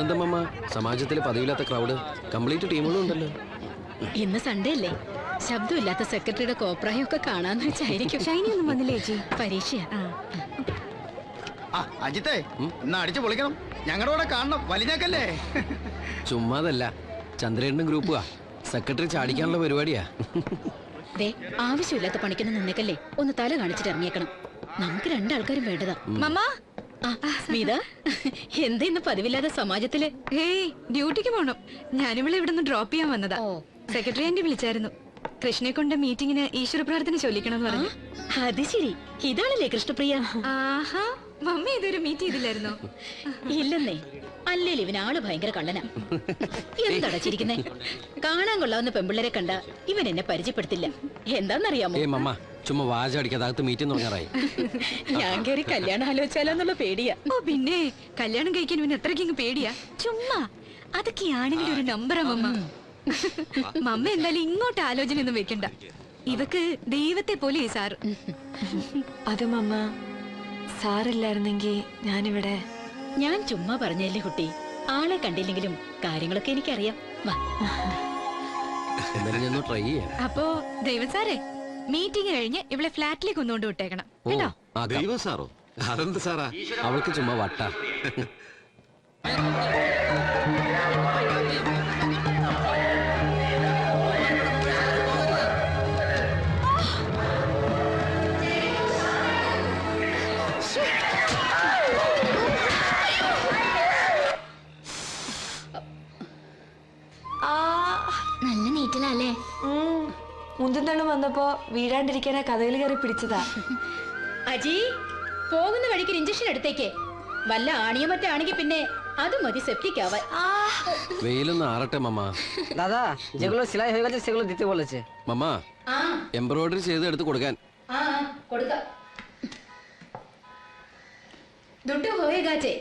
ഇന്നെന്താ മമ്മ സമാജത്തിലെ പതിവില്ലാത്ത crowd? Complete ടീമുകളും ഉണ്ടല്ലോ. ഇന്ന് സൺഡേ അല്ലേ? ശബ്ദമില്ലാത്ത സെക്രട്ടറിയുടെ കോപ്രായം ഒക്കെ കാണാന്ന് വെച്ചായിരിക്കും. ഷൈനി ഒന്നും വന്നില്ലേ ചേച്ചി? പരീക്ഷയാ. അജിത്തേ, ഇന്ന് അടിച്ചു പൊളിക്കണം. ഞങ്ങളുടെ കൂടെ കാണണം. വലിഞ്ഞാക്കല്ലേ? ചുമ്മാതല്ല, ചന്ദ്രേട്ടനും ഗ്രൂപ്പുവാ. സെക്രട്ടറി ചാടിക്കാനുള്ള പരിപാടിയാ. ആവശ്യമില്ലാത്ത പണിക്കൊന്നും നിന്നേക്കല്ലേ. ഒന്ന് തല കാണിച്ചിട്ട് ഇറങ്ങിയേക്കണം. നമുക്ക് രണ്ടാൾക്കാരും വേണ്ടതാ. മമ്മ എന്താ ഇന്ന് പതിവില്ലാതെ സമാജത്തില്? ഡ്യൂട്ടിക്ക് പോണം. ഞാനിവിടെ ഇവിടെ നിന്ന് ഡ്രോപ്പ് ചെയ്യാൻ വന്നതാ. സെക്രട്ടറി ആന്റി വിളിച്ചായിരുന്നു. കൃഷ്ണനെ കൊണ്ട് മീറ്റിങ്ങിന് ഈശ്വര പ്രാർത്ഥന ചൊല്ലിക്കണം എന്ന് പറഞ്ഞു. അത് ശരി, ഇതാണല്ലേ കൃഷ്ണപ്രിയ? ആഹാ, മമ്മി ഇതൊരു മീറ്റ് ചെയ്തില്ലായിരുന്നോ? ഇല്ലെന്നേ. അല്ലേലും ഇവൻ ആള് ഭയങ്കര കള്ളനാ. എന്തടച്ചിരിക്കുന്നേ? കാണാൻ കൊള്ളാവുന്ന പെമ്പിള്ളരെ കണ്ട ഇവൻ എന്നെ പരിചയപ്പെടുത്തില്ല. എന്താന്നറിയാമോ? ചുമ്മാ വാചടിക്കാത്ത മീറ്റിംഗ് തുടങ്ങാറായി. ഞാൻ കയറി കല്യാണം ആലോചിച്ചാലോന്നുള്ള പേടിയാ. ഓ പിന്നെ, കല്യാണം കഴിക്കാൻ ഇവന് എത്രയ്ക്ക് പേടിയാ? ചുമ്മാ അതൊക്കെയാണെങ്കിലും ഒരു നമ്പറാ മമ്മ. മമ്മ എന്തായാലും ഇങ്ങോട്ട് ആലോചന ഒന്നും വെക്കണ്ട. ഇവക്ക് ദൈവത്തെ പോലെ ഈ സാറ്. അത് മമ്മ, സാറില്ലായിരുന്നെങ്കിൽ ഞാനിവിടെ. ഞാൻ ചുമ്മാ പറഞ്ഞല്ലേ കുട്ടി. ആളെ കണ്ടില്ലെങ്കിലും കാര്യങ്ങളൊക്കെ എനിക്കറിയാം. ട്രൈ ചെയ്യാം. അപ്പോ ദൈവം സാറേ, മീറ്റിംഗ് കഴിഞ്ഞ് ഇവിടെ ഫ്ലാറ്റിലേക്ക് ഒന്നുകൊണ്ട് വിട്ടേക്കണം കേട്ടോ. ദൈവം സാറോ? അതെന്ത് സാറാ? അവൾക്ക് ചുമ്മാ വട്ട. നല്ല നീറ്റിലല്ലേ? മുന്തുന്നള്ളും വന്നപ്പോ വീഴാണ്ടിരിക്കാനാ കഥയിൽ കയറി പിടിച്ചതാ. അജി, പോകുന്ന വഴിക്ക് ഇഞ്ചക്ഷൻ എടുത്തേക്ക്. വല്ല ആണിയോ മറ്റാണെങ്കിൽ പിന്നെ അത് മതി സെപ്റ്റിക് ആവാൻ. വെയിലൊന്ന് ആറട്ടെ മമ്മ. দাদা, যেগুলো সেলাই হয়ে গেছে সেগুলো দিতে বলেছে। മമ്മ, എംബ്രോയിഡറി ചെയ്ത് എടുത്ത് കൊടുക്കാൻ. দুটো হয়ে গেছে,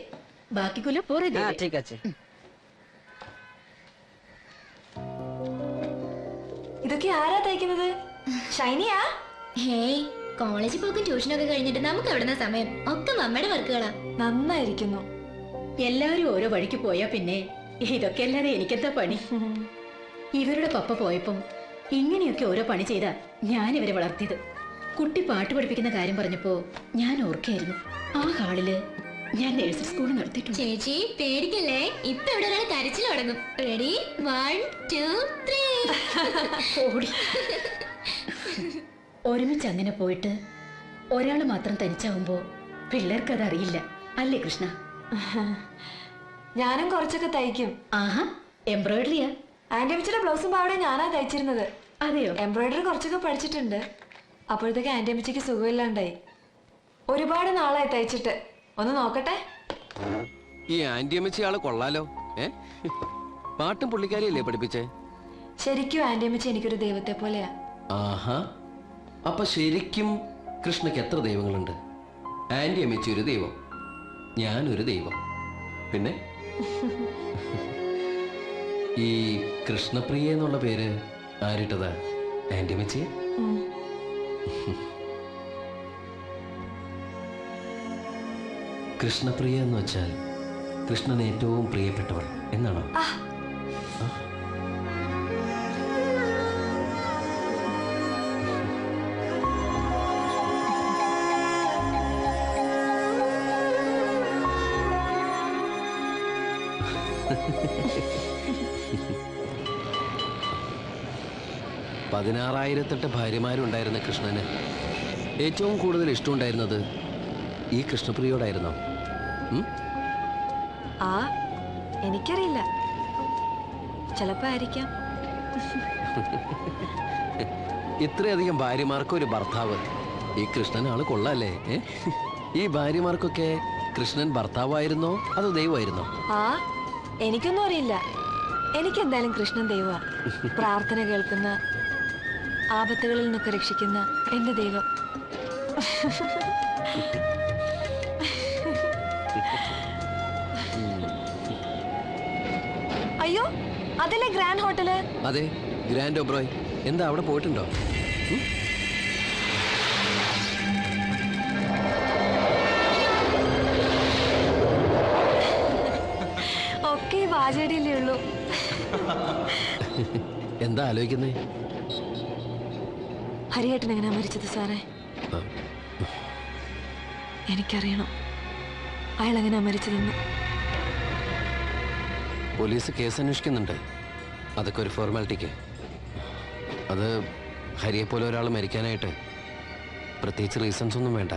বাকিগুলো পরে দেবে। হ্যাঁ ঠিক আছে। ഇതൊക്കെ ആരാ തയ്ക്കുന്നത്? ഷൈനിയാ? ഹേയ്, കോളേജിൽ പോക്കും ട്യൂഷനൊക്കെ കഴിഞ്ഞിട്ട് നമുക്ക് എവിടുന്ന സമയം? ഒക്കെ മമ്മയുടെ വർക്കുകളാ. നന്നായിരിക്കുന്നു. എല്ലാവരും ഓരോ വഴിക്ക് പോയാ പിന്നെ ഇതൊക്കെ അല്ലാതെ എനിക്കെന്താ പണി? ഇവരുടെ പപ്പ പോയപ്പം ഇങ്ങനെയൊക്കെ ഓരോ പണി ചെയ്താ ഞാൻ ഇവരെ വളർത്തിയത്. കുട്ടി പാട്ട് പഠിപ്പിക്കുന്ന കാര്യം പറഞ്ഞപ്പോ ഞാൻ ഓർക്കായിരുന്നു, ആ ഹാളില് ഞാൻ നഴ്സറി സ്കൂൾ നടത്തിയിട്ടുണ്ട്. ചേച്ചി പേടിക്കല്ലേ, ഇപ്പൊ ഇവിടെ ഒരാൾ കരച്ചിൽ തുടങ്ങും. റെഡി, 1 2 3. ഒരുമിച്ച് അങ്ങനെ പോയിട്ട് ഒരാള് മാത്രം തനിച്ചാവുമ്പോ പിള്ളേർക്ക് അത് അറിയില്ല അല്ലേ കൃഷ്ണ? ഞാനും കുറച്ചൊക്കെ തയ്ക്കും. ആഹാ, എംബ്രോയിഡറിയാ? ആന്റി അമ്മച്ചിയുടെ ബ്ലൗസും പാവടെ ഞാനാ തയ്ച്ചിരുന്നത്. അതെയോ? എംബ്രോയിഡറി കുറച്ചൊക്കെ പഠിച്ചിട്ടുണ്ട്. അപ്പോഴത്തേക്ക് ആന്റി അമ്മച്ചിക്ക് സുഖമില്ലാണ്ടായി. ഒരുപാട് നാളായി തയ്ച്ചിട്ട്. ഒന്ന് നോക്കട്ടെ. ഈ ആന്റി അമ്മച്ചി ആള് കൊള്ളാലോ. പാട്ടും പുള്ളിക്കാരിയല്ലേ പഠിപ്പിച്ചേ? ശരിക്കും ആന്റി അമ്മച്ചി എനിക്കൊരു ദൈവത്തെ പോലെയാ. ആഹാ, അപ്പൊ ശരിക്കും കൃഷ്ണയ്ക്ക് എത്ര ദൈവങ്ങളുണ്ട്? ആന്റി അമ്മച്ചി ഒരു ദൈവം, ഞാനൊരു ദൈവം. പിന്നെ ഈ കൃഷ്ണപ്രിയ എന്നുള്ള പേര് ആരിട്ടതാ? ആന്റി അമ്മച്ചിയെ? കൃഷ്ണപ്രിയ എന്ന് വെച്ചാൽ കൃഷ്ണന് ഏറ്റവും പ്രിയപ്പെട്ടവൾ എന്നാണോ? പതിനാറായിരത്തെട്ട് ഭാര്യമാരുണ്ടായിരുന്ന കൃഷ്ണന് ഏറ്റവും കൂടുതൽ ഇഷ്ടമുണ്ടായിരുന്നത് ഈ കൃഷ്ണപ്രിയോടായിരുന്നോ? എനിക്കറിയില്ല, ചിലപ്പോ ആയിരിക്കാം. ഇത്രയധികം ഭാര്യമാർക്ക് ഒരു ഭർത്താവ്. ഈ കൃഷ്ണൻ ആള് കൊള്ളാല്ലേ? ഈ ഭാര്യമാർക്കൊക്കെ കൃഷ്ണൻ ഭർത്താവായിരുന്നോ അതോ ദൈവമായിരുന്നോ? എനിക്കൊന്നും അറിയില്ല. എനിക്കെന്തായാലും കൃഷ്ണൻ ദൈവമാ. പ്രാർത്ഥന കേൾക്കുന്ന, ആപത്തുകളിൽ നിന്നൊക്കെ രക്ഷിക്കുന്ന എന്റെ ദൈവം. അയ്യോ, അതല്ലേ ഗ്രാൻഡ് ഹോട്ടല്? അതെ, ഗ്രാൻഡ് ഒബ്രോയ്. എന്താ അവിടെ പോയിട്ടുണ്ടോ? ഒക്കെ വാചേടിയല്ലേ ഉള്ളൂ. എന്താ ആലോചിക്കുന്നേ? ഹരിയേട്ടൻ എങ്ങനെയാ മരിച്ചത് സാറേ? എനിക്കറിയണം അയാൾ എങ്ങനെയാ മരിച്ചതെന്ന്. പോലീസ് കേസ് അന്വേഷിക്കുന്നുണ്ട്. അതൊക്കെ ഒരു ഫോർമാലിറ്റിക്ക്. അത് ഹരിയെ പോലെ ഒരാൾ മരിക്കാനായിട്ട് പ്രത്യേകിച്ച് റീസൺസ് ഒന്നും വേണ്ട.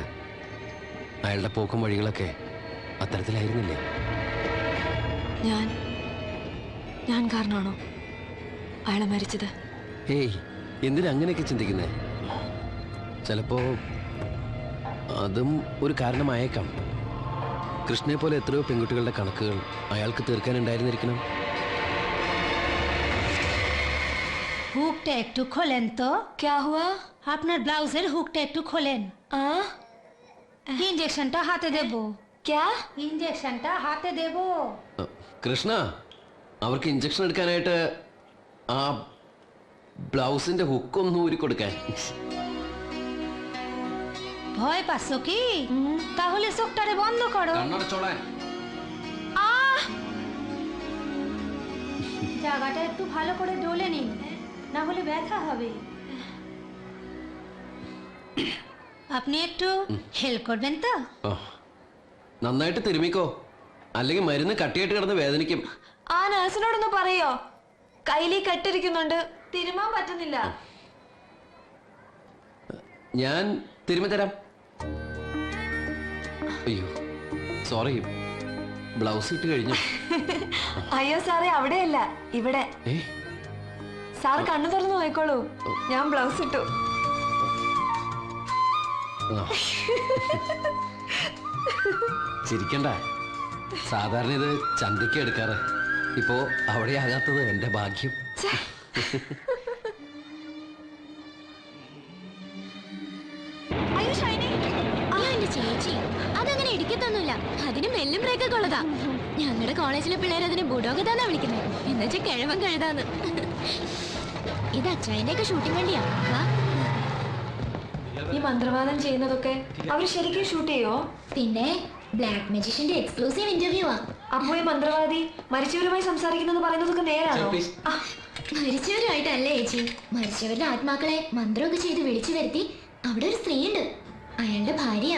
അയാളുടെ പോക്കും വഴികളൊക്കെ അത്തരത്തിലായിരുന്നില്ലേ? ഞാൻ കാരണമാണോ അയാളെ മരിച്ചത്? ഏയ്, എന്തിനാ അങ്ങനെയൊക്കെ ചിന്തിക്കുന്നേ? ചിലപ്പോ അതും ഒരു കാരണമായേക്കാം. കൃഷ്ണയെ പോലെ എത്രയോ പെൺകുട്ടികളുടെ കണക്കുകൾ അയാൾക്ക് തീർക്കാനുണ്ടായിരുന്നിരിക്കണം. হুকটা একটু খোলেন তো। क्या हुआ? আপনার ব্লাউজের হুকটা একটু খোলেন। ইনজেকশনটা হাতে দেব। क्या? ইনজেকশনটা হাতে দেব। കൃഷ്ണ, അവർക്ക് ഇഞ്ചക്ഷൻ എടുക്കാനായിട്ട് ആ ബ്ലൗസിന്റെ ഹുക്കൊന്നും ഊരി കൊടുക്കാൻ. ভয় পাচ্ছ কি? তাহলে চোখটারে বন্ধ করো। കണ്ണടച്ചോളാൻ. জায়গাটা একটু ভালো করে ডলে নিন, না হলে ব্যথা হবে। আপনি একটু হেল্প করবেন তো? നന്നായിട്ട് തിരുമിക്കോ, അല്ലെങ്കിൽ മരുന്ന് കട്ടിയായിട്ട് കിടന്ന് വേദനിക്കും. ആ നഴ്സിനോടൊന്ന് പറയോ, കയ്യിലീ കെട്ടിരിക്കുന്നുണ്ട്, തിരുമാൻ പറ്റുന്നില്ല. ഞാൻ തിരുമ്മി തരാം. അയ്യോ സോറി, ബ്ലൗസ് ഇട്ട് കഴിഞ്ഞു. അയ്യോ സാറേ, അവിടെയല്ല ഇവിടെ. സാർ കണ്ണു തുറന്നു നോക്കോളൂ, ഞാൻ ബ്ലൗസ് ഇട്ടു. ചിരിക്കണ്ട, സാധാരണ ഇത് ചന്തയ്ക്ക് എടുക്കാറ്. ഇപ്പോ അവിടെ ആകാത്തത് എന്റെ ഭാഗ്യം. എന്റെ ചേച്ചി അതങ്ങനെ ഇടിക്കത്തൊന്നുമില്ല. അതിന് മെല്ലും ബ്രേക്കൊക്കെ ഉള്ളതാ. ഞങ്ങളുടെ കോളേജിലെ പിള്ളേർ അതിനെ ബുഡോഗതാന്നാ വിളിക്കുന്നത്. എന്നുവെച്ചാൽ കിഴവൻ കഴുതാന്ന്. ഇത് അച്ചായന്റെ ഒക്കെ ഷൂട്ടിംഗ് വണ്ടിയാ. ഈ മന്ത്രവാദം ചെയ്യുന്നതൊക്കെ അവര് ശരിക്കും ഷൂട്ട് ചെയ്യോ? പിന്നെ ബ്ലാക്ക് മജീഷ്യന്റെ എക്സ്ക്ലൂസീവ് ഇന്റർവ്യൂ ആ. അപ്പോ ഈ മന്ത്രവാദി മരിച്ചവരുമായി സംസാരിക്കുന്നത് പറയുന്നതൊക്കെ നേരാണോ? മരിച്ചവരുമായിട്ടല്ലേ ചേച്ചി, മരിച്ചവരുടെ ആത്മാക്കളെ മന്ത്രമൊക്കെ ചെയ്ത് വിളിച്ചു വരുത്തി അവിടെ ഒരു സ്ത്രീയുണ്ട്, അയാളുടെ ഭാര്യ.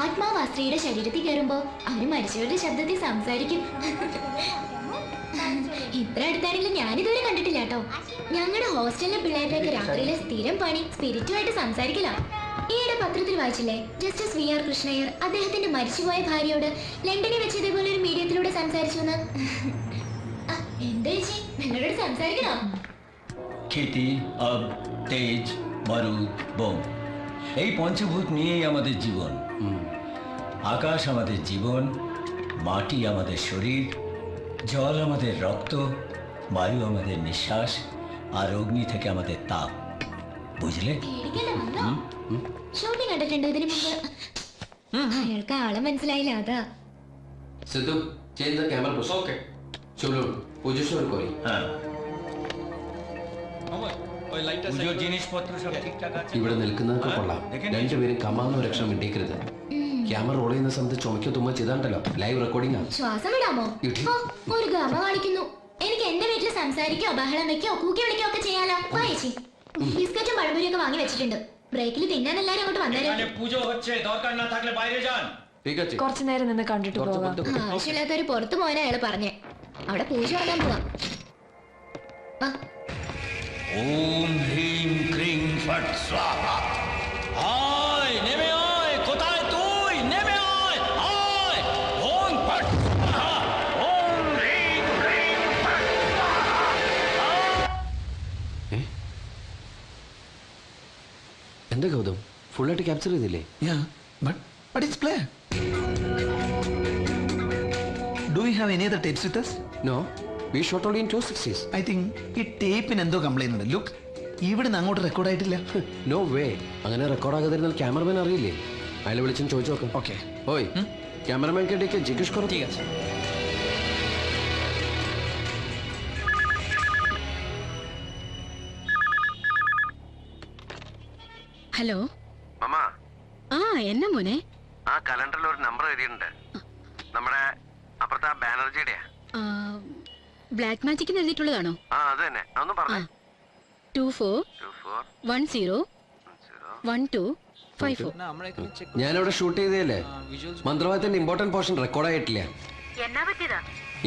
ആത്മാവ് ആ സ്ത്രീയുടെ ശരീരത്തിൽ കയറുമ്പോ അവര് മരിച്ചവരുടെ ശബ്ദത്തിൽ സംസാരിക്കും. ഇത്ര അടുത്താണെങ്കിലും ഞാനിതുവരെ കണ്ടിട്ടില്ല കേട്ടോ. ഞങ്ങളുടെ ഹോസ്റ്റലിലെ പിള്ളേരുടെയൊക്കെ രാത്രിയിലെ സ്ഥിരം പണി സ്പിരിറ്റുമായിട്ട് സംസാരിക്കലാ. ഈയിടെ പത്രത്തിൽ വായിച്ചില്ലേ, ജസ്റ്റിസ് വി ആർ കൃഷ്ണയ്യർ അദ്ദേഹത്തിന്റെ മരിച്ചുപോയ ഭാര്യയോട് ലണ്ടനിൽ വെച്ച് ഇതേപോലെ ഒരു മീഡിയത്തിലൂടെ സംസാരിച്ചു എന്ന്. എന്താ ചേച്ചി, നിങ്ങളോട് സംസാരിക്കണോ? খ্যাতি, আব, তেজ, বারুদ, বোম, এই পঞ্চভূত নিয়েই আমাদের জীবন। আকাশ আমাদের জীবন, মাটি আমাদের শরীর, জল আমাদের রক্ত, বায়ু আমাদের নিঃশ্বাস, আর অগ্নি থেকে আমাদের তাপ। বুঝলে? ഷൂട്ടിംഗ് കണ്ടിട്ടുണ്ടോ ഇതിനു മുമ്പ്? അയാൾക്ക് ആളെ മനസ്സിലായില്ല, അതാ. Sidhu, change the camera position. Okay. চলো পজিশন করি। হ্যাঁ, পুজোর জিনিসপত্র সব ঠিকঠাক আছে? ഇവിടെ നിൽക്കുന്നതൊക്കെ കൊള്ളാം. രണ്ടുപേരും കമാന്ന് ഒരു രക്ഷണം മിണ്ടിക്കരുത്. ക്യാമറ റോൾ ചെയ്യുന്ന സമയത്ത് ചുമക്കോ തുമ്മ ചെയ്താണ്ടല്ലോ, ലൈവ് റെക്കോർഡിംഗ് ആണ്. ശ്വാസം വിടാമോ? ഒരു ഗമ കാണിക്കുന്നു. എനിക്ക് എന്റെ വീട്ടിൽ സംസാരിക്കോ ബഹളം വെക്കോ കൂക്കി വിളിക്കോ ഒക്കെ ചെയ്യാലോ. വായിച്ചി ബിസ്ക്കറ്റും പഴംപൊരിയൊക്കെ വാങ്ങി വെച്ചിട്ടുണ്ട്. ബ്രേക്കിൽ തിന്നാൻ എല്ലാരും അങ്ങോട്ട് വന്നേരം. পুজো হচ্ছে, দরকার না থাকলে বাইরে যান। ঠিক আছে, കുറച്ചു നേരം നിന്ന് കണ്ടിട്ട് പോകാം. ആവശ്യമില്ലാത്തൊരു പുറത്തു പോകാൻ അയാൾ പറഞ്ഞേ. അവിടെ പൂജ നടത്താൻ പോവാം. ওম হ্রিং ক্রিং ফট স্বাহা। আয় নেমে আয়, কোথায় তুই? নেমে আয়, আয়। ওম ফট স্বাহা, ওম হ্রিং ক্রিং ফট স্বাহা। എന്താ ഗൗതം, ഫുള്ളായിട്ട് ക്യാപ്ചർ ചെയ്തില്ലേ? But it's clear. Do we have any other tapes with us? No, we shot only in 260s. I think ഈ ടേപ്പിന് എന്തോ കംപ്ലൈന്റ് ഉണ്ട്. ലുക്ക്, ഇവിടുന്ന് അങ്ങോട്ട് റെക്കോർഡ് ആയിട്ടില്ല. നോ വേ, അങ്ങനെ റെക്കോർഡ് ആകാതിരുന്നാൽ ക്യാമറമാൻ അറിയില്ലേ? അയാളെ വിളിച്ചും ചോദിച്ചു നോക്കാം. ഓക്കെ. ഓയ്, ക്യാമറമാൻ കേട്ടേക്ക് ജിഗേഷ് കുറവ്. ঠিক আছে. ഹലോ. മാമാ, ആ എന്നാ മോനെ? ആ കലണ്ടറിൽ ഒരു നമ്പർ എഴുതിയിട്ടുണ്ട്. നമ്മുടെ അപ്പുറത്തെ ബാനർജിയുടെയാ. ആ, ബ്ലാക്ക് മാജിക്കിന് എഴുതിയിട്ടുള്ളതാണോ? 24101254. ഞാനവിടെ ഷൂട്ട് ചെയ്തതല്ലേ, മന്ത്രവാദത്തിന്റെ ഇമ്പോർട്ടന്റ് പോർഷൻ റെക്കോർഡായിട്ടില്ല.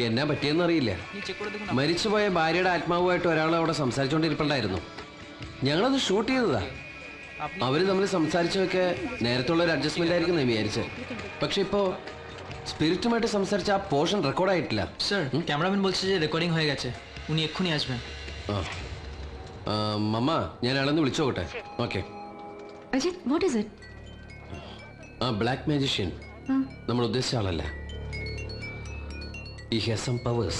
എന്നാ പറ്റിയെന്ന് അറിയില്ല. മരിച്ചുപോയ ഭാര്യയുടെ ആത്മാവുമായിട്ട് ഒരാൾ അവിടെ സംസാരിച്ചുകൊണ്ടിരിപ്പുണ്ടായിരുന്നു. ഞങ്ങളത് ഷൂട്ട് ചെയ്തതാ. അവര് തമ്മിൽ സംസാരിച്ചതൊക്കെ നേരത്തുള്ള ഒരു അഡ്ജസ്റ്റ്മെന്റ് ആയിരിക്കും എന്ന് വിചാരിച്ചത്. പക്ഷെ ഇപ്പോ സ്പിരിറ്റുമായിട്ട് സംസാരിച്ച ആ പോർഷൻ റെക്കോർഡായിട്ടില്ല. স্যার ক্যামেরাম্যান বলছে যে রেকর্ডিং হয়ে গেছে, উনি এক্ষুনি আসবেন. മമ്മ, ഞാൻ ആളെന്ന് വിളിച്ചു നോക്കട്ടെ. Okay. Ajith, what is it? ആ ബ്ലാക്ക് മാജിഷ്യൻ നമ്മൾ ഉദ്ദേശിച്ച ആളല്ല. He has some powers.